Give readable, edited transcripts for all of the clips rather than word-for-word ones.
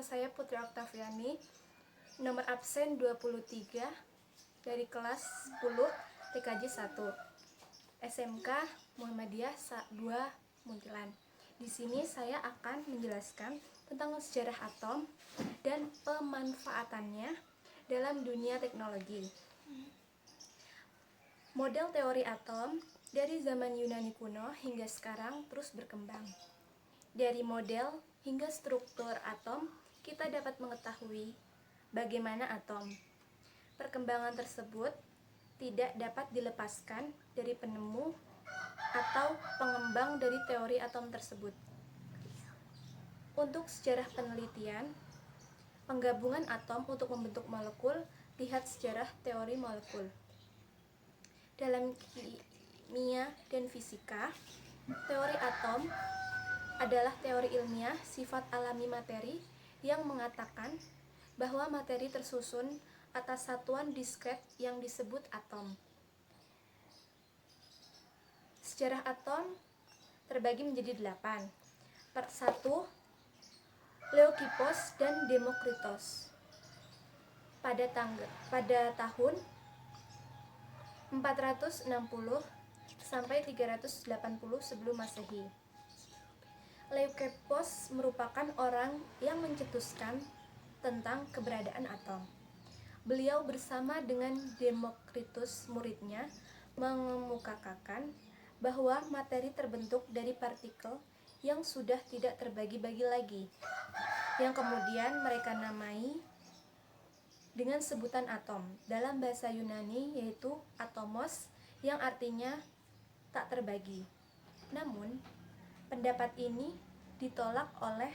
saya Putri Oktaviani, nomor absen 23 dari kelas 10 TKJ 1 SMK Muhammadiyah 2 Muntilan. Di sini saya akan menjelaskan tentang sejarah atom dan pemanfaatannya dalam dunia teknologi. Model teori atom dari zaman Yunani kuno hingga sekarang terus berkembang. Dari model hingga struktur atom, kita dapat mengetahui bagaimana atom. Perkembangan tersebut tidak dapat dilepaskan dari penemu atau pengembang dari teori atom tersebut. Untuk sejarah penelitian, penggabungan atom untuk membentuk molekul, lihat sejarah teori molekul. Dalam kimia dan fisika, teori atom adalah teori ilmiah sifat alami materi yang mengatakan bahwa materi tersusun atas satuan diskret yang disebut atom. Sejarah atom terbagi menjadi 8. 1. Leukippos dan Demokritos. Pada tahun 460 sampai 380 sebelum Masehi. Leukippos merupakan orang yang mencetuskan tentang keberadaan atom. Beliau bersama dengan Demokritus muridnya mengemukakan bahwa materi terbentuk dari partikel yang sudah tidak terbagi-bagi lagi, yang kemudian mereka namai dengan sebutan atom. Dalam bahasa Yunani yaitu atomos, yang artinya tak terbagi. Namun, pendapat ini ditolak oleh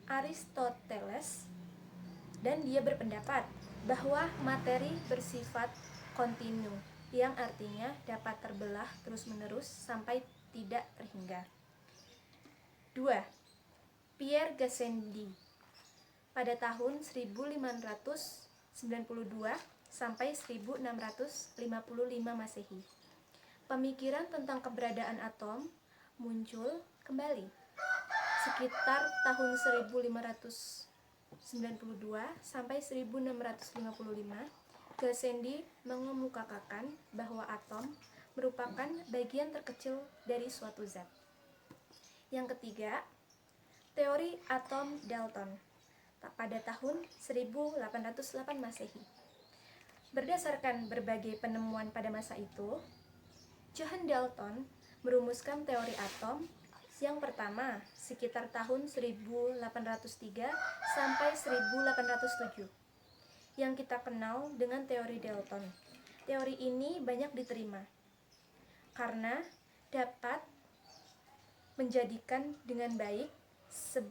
Aristoteles dan dia berpendapat bahwa materi bersifat kontinu, yang artinya dapat terbelah terus-menerus sampai tidak terhingga. 2. Pierre Gassendi pada tahun 1592 sampai 1655 Masehi. Pemikiran tentang keberadaan atom muncul kembali sekitar tahun 1592 sampai 1655. Gassendi mengemukakan bahwa atom merupakan bagian terkecil dari suatu zat. Yang ketiga, teori atom Dalton pada tahun 1808 Masehi. Berdasarkan berbagai penemuan pada masa itu, John Dalton merumuskan teori atom yang pertama sekitar tahun 1803 sampai 1807 yang kita kenal dengan teori Dalton. Teori ini banyak diterima karena dapat menjadikan dengan baik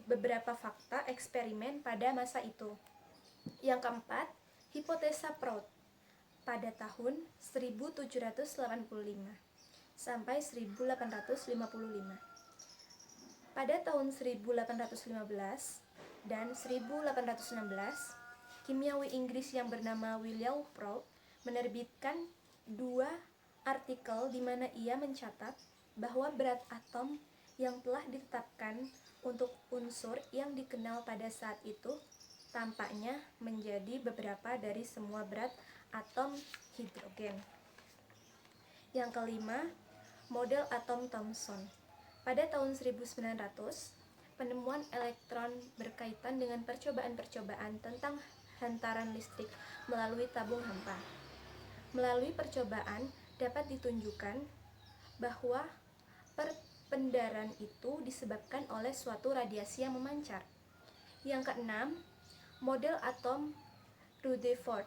beberapa fakta eksperimen pada masa itu. Yang keempat, hipotesa Prout pada tahun 1785 sampai 1855. Pada tahun 1815 dan 1816, kimiawi Inggris yang bernama William Prout menerbitkan 2 artikel di mana ia mencatat bahwa berat atom yang telah ditetapkan untuk unsur yang dikenal pada saat itu tampaknya menjadi beberapa dari semua berat atom hidrogen. Yang kelima, model atom Thomson. Pada tahun 1900, penemuan elektron berkaitan dengan percobaan-percobaan tentang hantaran listrik melalui tabung hampa. Melalui percobaan dapat ditunjukkan bahwa perpendaran itu disebabkan oleh suatu radiasi yang memancar. Yang keenam, model atom Rutherford.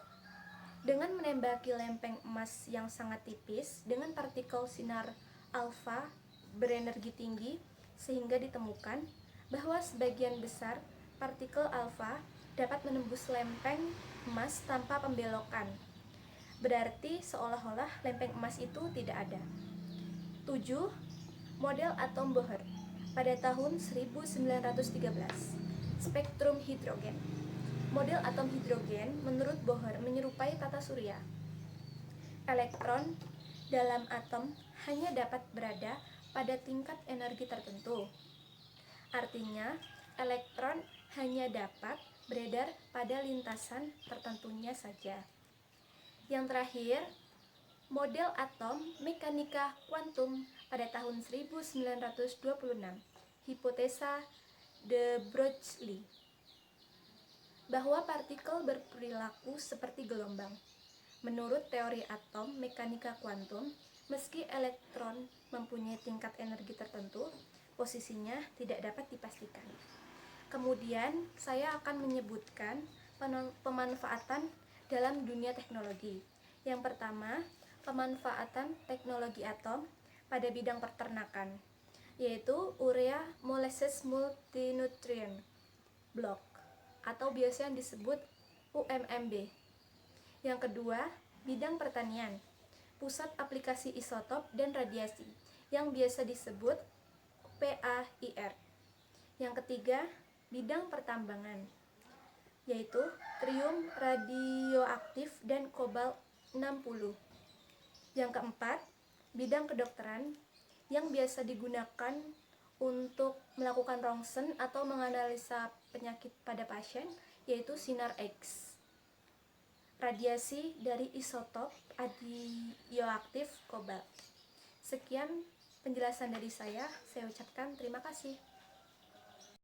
Dengan menembaki lempeng emas yang sangat tipis dengan partikel sinar alfa berenergi tinggi, sehingga ditemukan bahwa sebagian besar partikel alfa dapat menembus lempeng emas tanpa pembelokan. Berarti seolah-olah lempeng emas itu tidak ada. 7. Model atom Bohr pada tahun 1913. Spektrum hidrogen. Model atom hidrogen menurut Bohr menyerupai tata surya. Elektron dalam atom hanya dapat berada pada tingkat energi tertentu. Artinya, elektron hanya dapat beredar pada lintasan tertentunya saja. Yang terakhir, model atom mekanika kuantum pada tahun 1926, hipotesa de Broglie, bahwa partikel berperilaku seperti gelombang. Menurut teori atom mekanika kuantum, meski elektron mempunyai tingkat energi tertentu, posisinya tidak dapat dipastikan. Kemudian, saya akan menyebutkan pemanfaatan dalam dunia teknologi. Yang pertama, pemanfaatan teknologi atom pada bidang peternakan, yaitu urea molasses multinutrient block atau biasa disebut UMMB. Yang kedua, bidang pertanian, pusat aplikasi isotop dan radiasi, yang biasa disebut PAIR. Yang ketiga, bidang pertambangan, yaitu trium radioaktif dan kobalt 60. Yang keempat, bidang kedokteran, yang biasa digunakan untuk melakukan rongsen atau menganalisa penyakit pada pasien, yaitu sinar X. Radiasi dari isotop radioaktif kobalt. Sekian penjelasan dari saya ucapkan terima kasih.